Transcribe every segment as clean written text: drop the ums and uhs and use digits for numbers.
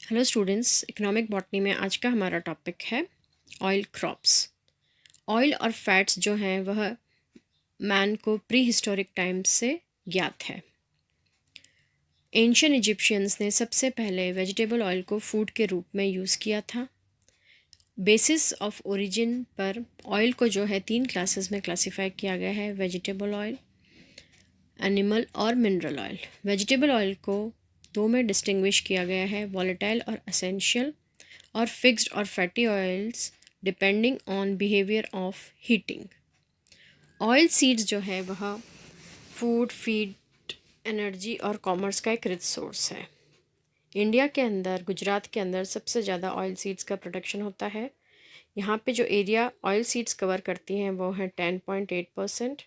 Hello students, economic botany में आज का हमारा टॉपिक है ऑयल क्रॉप्स। ऑयल और फैट्स जो हैं वह मैन को प्री हिस्टोरिक टाइम्स से ज्ञात है। एंशियन इजिप्शियंस ने सबसे पहले वेजिटेबल ऑयल को फूड के रूप में यूज़ किया था। बेसिस ऑफ ओरिजिन पर ऑयल को जो है 3 क्लासेस में क्लासिफाई किया गया है: वेजिटेबल ऑयल, एनिमल और मिनरल ऑयल। वेजिटेबल ऑयल को 2 में डिस्टिंग्विश किया गया है: वॉलेटाइल और एसेंशियल, और फिक्स्ड और fatty oils depending on behaviour of heating. Oil seeds जो है वह फूड, फीड, एनर्जी और कॉमर्स का एक रिच सोर्स है। इंडिया के अंदर, गुजरात के अंदर सबसे ज़्यादा ऑयल सीड्स का प्रोडक्शन होता है। यहाँ पे जो एरिया ऑयल सीड्स कवर करती हैं वो है 10.8%,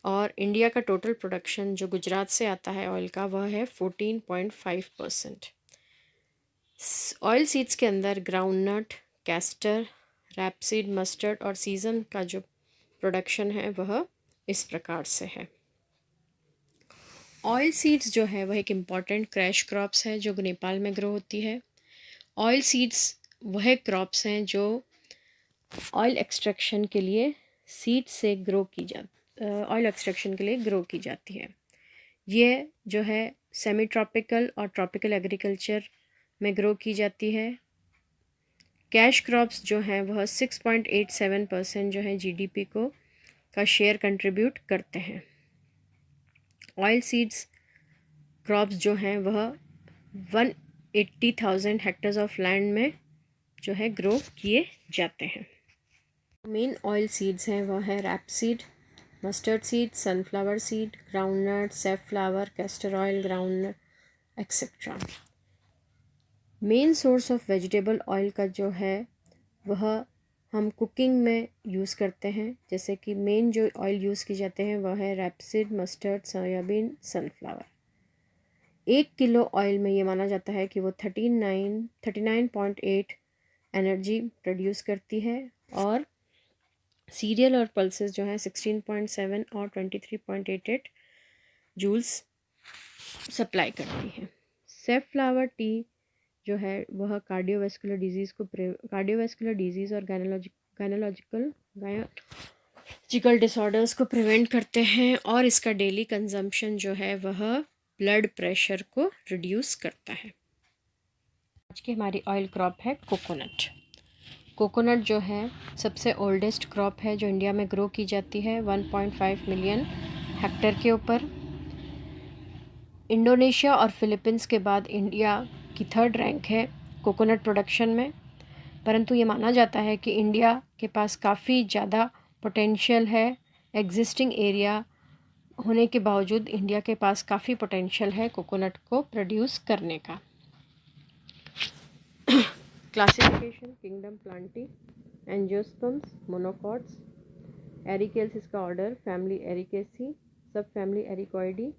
और इंडिया का टोटल प्रोडक्शन जो गुजरात से आता है ऑयल का वह है 14.5%। ऑयल सीड्स के अंदर ग्राउंडनट, कैस्टर, रैपसीड, मस्टर्ड और सीजम का जो प्रोडक्शन है वह इस प्रकार से है। ऑयल सीड्स जो है वह एक इम्पॉर्टेंट क्रैश क्रॉप्स है जो नेपाल में ग्रो होती है। ऑयल सीड्स वह क्रॉप्स हैं जो ऑयल एक्सट्रैक्शन के लिए सीड से ऑयल एक्सट्रैक्शन के लिए ग्रो की जाती है। ये जो है सेमी ट्रॉपिकल और ट्रॉपिकल एग्रीकल्चर में ग्रो की जाती है। कैश क्रॉप्स जो हैं वह 6.87% जो है जीडीपी को का शेयर कंट्रीब्यूट करते हैं। ऑयल सीड्स क्रॉप्स जो हैं वह 180,000 हेक्टर्स ऑफ लैंड में जो है ग्रो किए जाते हैं। मेन ऑयल सीड्स हैं वह है rapeseed, mustard seed, sunflower seed, groundnut, safflower, castor oil, groundnut etcetera. Main source of vegetable oil का जो है वह हम कुकिंग में यूज़ करते हैं। जैसे कि मेन जो ऑयल यूज़ की जाते हैं वह है rapeseed, mustard, soybean, sunflower. 1 kilo oil में ये माना जाता है कि वो 39.8 एनर्जी प्रोड्यूस करती है, और सीरियल और पल्सेस जो हैं 16.7 और 23.88 जूल्स सप्लाई करती हैं। सेफ्लावर टी जो है वह कार्डियोवैस्कुलर डिजीज़ और गायनोलॉजिकल डिसऑर्डर्स को प्रिवेंट करते हैं, और इसका डेली कंजम्पशन जो है वह ब्लड प्रेशर को रिड्यूस करता है। आज की हमारी ऑयल क्रॉप है कोकोनट। कोकोनट जो है सबसे ओल्डेस्ट क्रॉप है जो इंडिया में ग्रो की जाती है 1.5 मिलियन हेक्टेयर के ऊपर। इंडोनेशिया और फिलीपींस के बाद इंडिया की 3rd रैंक है कोकोनट प्रोडक्शन में। परंतु ये माना जाता है कि इंडिया के पास काफ़ी ज़्यादा पोटेंशियल है। एग्जिस्टिंग एरिया होने के बावजूद इंडिया के पास काफ़ी पोटेंशियल है कोकोनट को प्रोड्यूस करने का। Classification: kingdom Plantae, angiosperms, monocots. Arecales इसका ऑर्डर, फैमिली एरिकेसी, सब फैमिली एरिकॉइडी,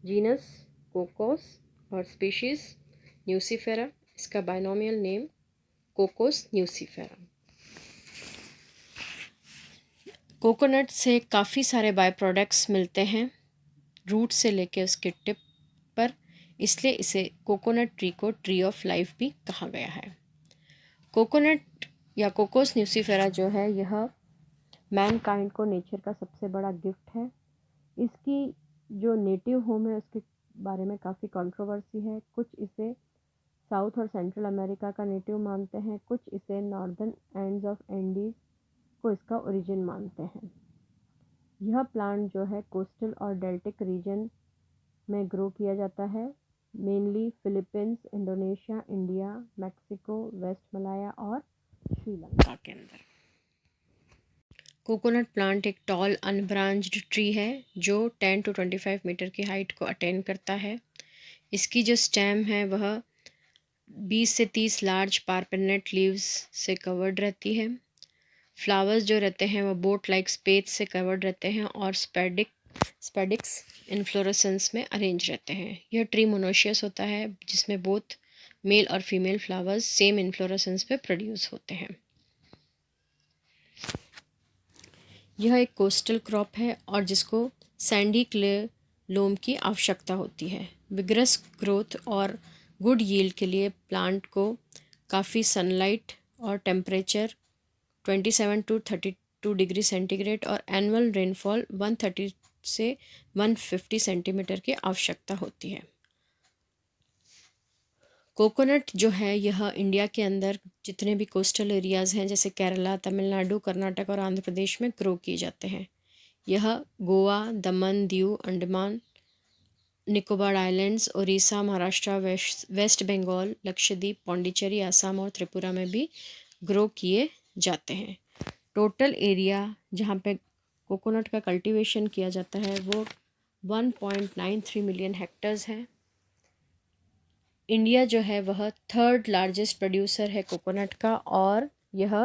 जीनस कोकोस और स्पीशीज न्यूसीफेरा। इसका binomial name Cocos nucifera. Coconut से काफ़ी सारे बाय प्रोडक्ट्स मिलते हैं, रूट से लेके उसके टिप पर, इसलिए इसे कोकोनट ट्री को ट्री ऑफ लाइफ भी कहा गया है। कोकोनट या कोकोस न्यूसीफेरा जो है यह मैनकाइंड को नेचर का सबसे बड़ा गिफ्ट है। इसकी जो नेटिव होम है उसके बारे में काफ़ी कंट्रोवर्सी है। कुछ इसे साउथ और सेंट्रल अमेरिका का नेटिव मानते हैं, कुछ इसे नॉर्दर्न एंड्स ऑफ एंडीज को इसका ओरिजिन मानते हैं। यह प्लांट जो है कोस्टल और डेल्टिक रीजन में ग्रो किया जाता है, mainly Philippines, Indonesia, India, Mexico, West Malaya और श्रीलंका के अंदर। कोकोनट प्लांट एक टॉल अनब्रांच्ड ट्री है जो 10 to 25 मीटर की हाइट को अटेन करता है। इसकी जो स्टेम है वह 20 से 30 लार्ज पार्पेनेट लीव्स से कवर्ड रहती है। फ्लावर्स जो रहते हैं वह बोट लाइक स्पेस से कवर्ड रहते हैं और स्पेडिक्स इन्फ्लोरेसेंस में अरेंज रहते हैं। यह ट्री मोनोशियस होता है जिसमें बोथ मेल और फीमेल फ्लावर्स सेम इन्फ्लोरेसेंस पे प्रोड्यूस होते हैं। यह एक कोस्टल क्रॉप है और जिसको सैंडी क्ले लोम की आवश्यकता होती है। विग्रस ग्रोथ और गुड यील्ड के लिए प्लांट को काफ़ी सनलाइट और टेम्परेचर 27 to 32 डिग्री सेंटीग्रेड और एनुअल रेनफॉल 130 से 150 सेंटीमीटर की आवश्यकता होती है। कोकोनट जो है यह इंडिया के अंदर जितने भी कोस्टल एरियाज़ हैं जैसे केरला, तमिलनाडु, कर्नाटक और आंध्र प्रदेश में ग्रो किए जाते हैं। यह गोवा, दमन, दीव, अंडमान निकोबार आइलैंड्स, उड़ीसा, महाराष्ट्र, वेस्ट बंगाल, लक्षद्वीप, पौंडीचेरी, असम और त्रिपुरा में भी ग्रो किए जाते हैं। टोटल एरिया जहाँ पे कोकोनट का कल्टीवेशन किया जाता है वो 1.93 मिलियन हेक्टर्स है। इंडिया जो है वह थर्ड लार्जेस्ट प्रोड्यूसर है कोकोनट का और यह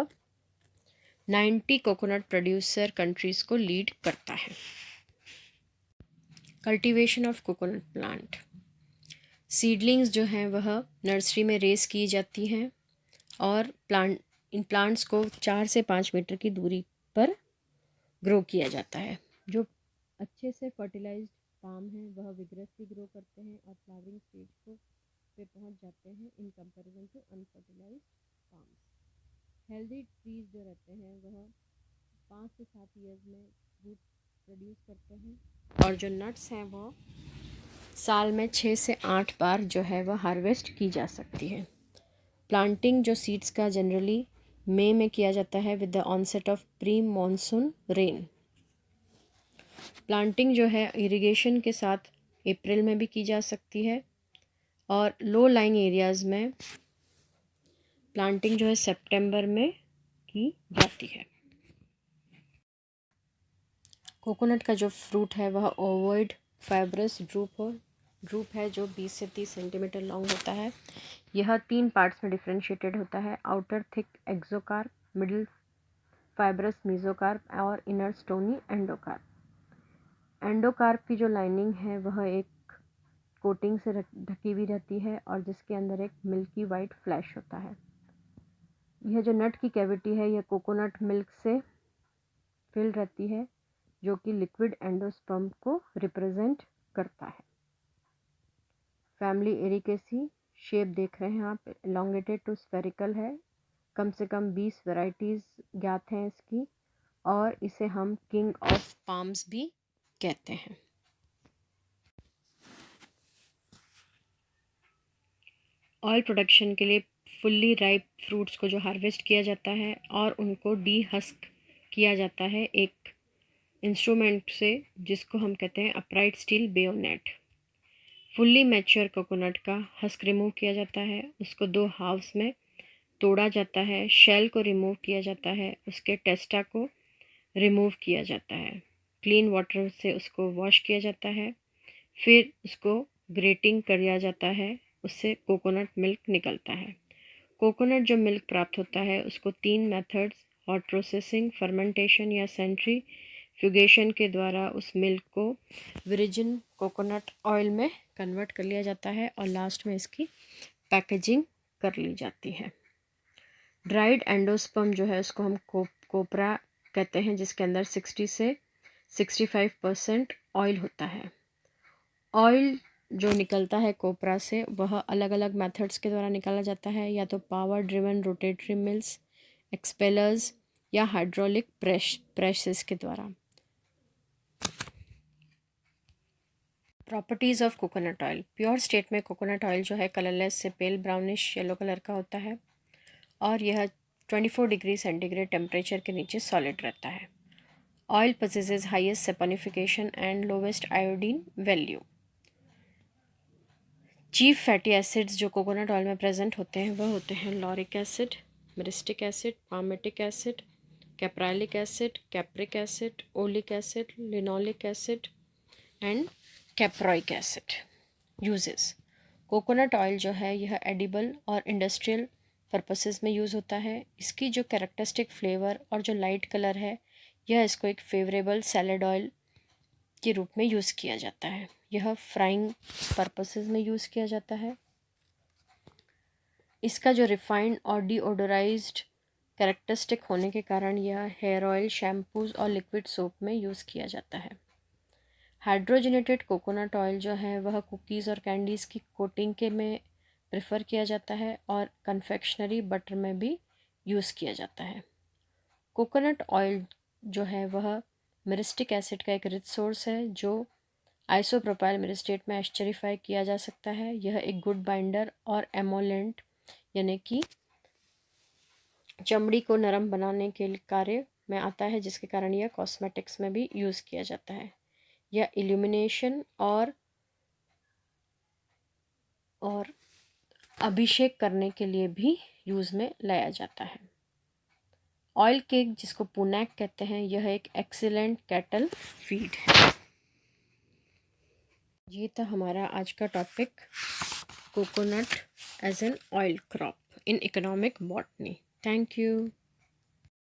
90 कोकोनट प्रोड्यूसर कंट्रीज़ को लीड करता है। Cultivation of coconut plant, seedlings जो हैं वह नर्सरी में रेस की जाती हैं और इन प्लांट्स को 4 से 5 मीटर की दूरी पर ग्रो किया जाता है। जो अच्छे से फर्टिलाइज्ड पाम हैं वह विगरसली ग्रो करते हैं और फ्लावरिंग स्टेज पे पहुंच जाते हैं in comparison to unfertilised palms. Healthy trees जो रहते हैं वह 5 से 7 ईयर्स में फ्रूट प्रोड्यूस करते हैं और जो नट्स हैं वो साल में 6 से 8 बार जो है वह हार्वेस्ट की जा सकती है। प्लांटिंग जो सीड्स का जनरली मई में किया जाता है with the onset of pre monsoon rain. Planting जो है इरिगेशन के साथ अप्रैल में भी की जा सकती है और लो लाइंग एरियाज़ में प्लांटिंग जो है सितंबर में की जाती है। कोकोनट का जो फ्रूट है वह ओवॉइड फाइब्रस ड्रूप है जो 20 से 30 सेंटीमीटर लॉन्ग होता है। यह 3 पार्ट्स में डिफ्रेंशिएटेड होता है, outer thick एक्सोकार्प, middle fibrous mesocarp और इनर स्टोनी एंडोकार्प। एंडोकार्प की जो लाइनिंग है वह एक कोटिंग से ढकी हुई रहती है और जिसके अंदर एक मिल्की वाइट फ्लैश होता है। यह जो नट की कैविटी है यह कोकोनट मिल्क से फिल रहती है जो कि लिक्विड एंडोस्पर्म को रिप्रेजेंट करता है। फैमिली एरिकेसी शेप देख रहे हैं आप, एलोंगेटेड टू स्फेरिकल है। कम से कम 20 वैरायटीज़ ज्ञात हैं इसकी और इसे हम किंग ऑफ पाम्स भी कहते हैं। ऑयल प्रोडक्शन के लिए फुल्ली राइप फ्रूट्स को जो हार्वेस्ट किया जाता है और उनको डीहस्क किया जाता है एक इंस्ट्रूमेंट से जिसको हम कहते हैं upright steel bayonet. Fully mature coconut का हस्क रिमूव किया जाता है, उसको 2 हाफ्स में तोड़ा जाता है, शेल को रिमूव किया जाता है, उसके टेस्टा को रिमूव किया जाता है, क्लीन वाटर से उसको वॉश किया जाता है, फिर उसको ग्रेटिंग किया जाता है, उससे कोकोनट मिल्क निकलता है। कोकोनट जो मिल्क प्राप्त होता है उसको 3 मेथड्स हॉट प्रोसेसिंग, फर्मेंटेशन या सेंट्रीफ्यूगेशन के द्वारा उस मिल्क को विर्जिन कोकोनट ऑयल में कन्वर्ट कर लिया जाता है और लास्ट में इसकी पैकेजिंग कर ली जाती है। ड्राइड एंडोस्पर्म जो है उसको हम कोपरा कहते हैं जिसके अंदर 60 से 65% ऑयल होता है। ऑयल जो निकलता है कोपरा से वह अलग अलग मेथड्स के द्वारा निकाला जाता है, या तो पावर ड्रिवन रोटेटरी मिल्स, एक्सपेलर्स या हाइड्रोलिक प्रेसेस के द्वारा। Properties of coconut oil. Pure state में कोकोनट ऑयल जो है कलरलेस से पेल ब्राउनिश येलो कलर का होता है और यह 24 डिग्री सेंटीग्रेड टेम्परेचर के नीचे सॉलिड रहता है। Oil possesses highest saponification and lowest iodine value. Chief fatty acids जो कोकोनट ऑयल में प्रेजेंट होते हैं वह होते हैं lauric acid, myristic acid, palmitic acid, caprylic acid, capric acid, oleic acid, linoleic acid and caproic acid. Uses. Coconut oil जो है यह एडिबल और इंडस्ट्रियल पर्पसेस में यूज़ होता है। इसकी जो कैरेक्टरिस्टिक फ्लेवर और जो लाइट कलर है यह इसको एक फेवरेबल सैलड ऑयल के रूप में यूज़ किया जाता है। यह फ्राइंग पर्पसेस में यूज़ किया जाता है। इसका जो रिफाइंड और डीओडोराइज्ड कैरेक्टरिस्टिक होने के कारण यह हेयर ऑयल, शैम्पूज़ और लिक्विड सोप में यूज़ किया जाता है। हाइड्रोजनेटेड कोकोनट ऑयल जो है वह कुकीज़ और कैंडीज़ की कोटिंग के में प्रेफर किया जाता है और कन्फेक्शनरी बटर में भी यूज़ किया जाता है। कोकोनट ऑयल जो है वह मिरिस्टिक एसिड का एक रिच सोर्स है जो आइसोप्रोपाइल मिरिस्टेट में एस्चरीफाई किया जा सकता है। यह एक गुड बाइंडर और एमोलेंट यानी कि चमड़ी को नरम बनाने के कार्य में आता है, जिसके कारण यह कॉस्मेटिक्स में भी यूज़ किया जाता है। यह इल्यूमिनेशन और अभिषेक करने के लिए भी यूज़ में लाया जाता है। ऑयल केक जिसको पुनैक कहते हैं, यह एक एक्सीलेंट कैटल फीड है। ये था हमारा आज का topic, coconut as an oil crop in economic botany. Thank you.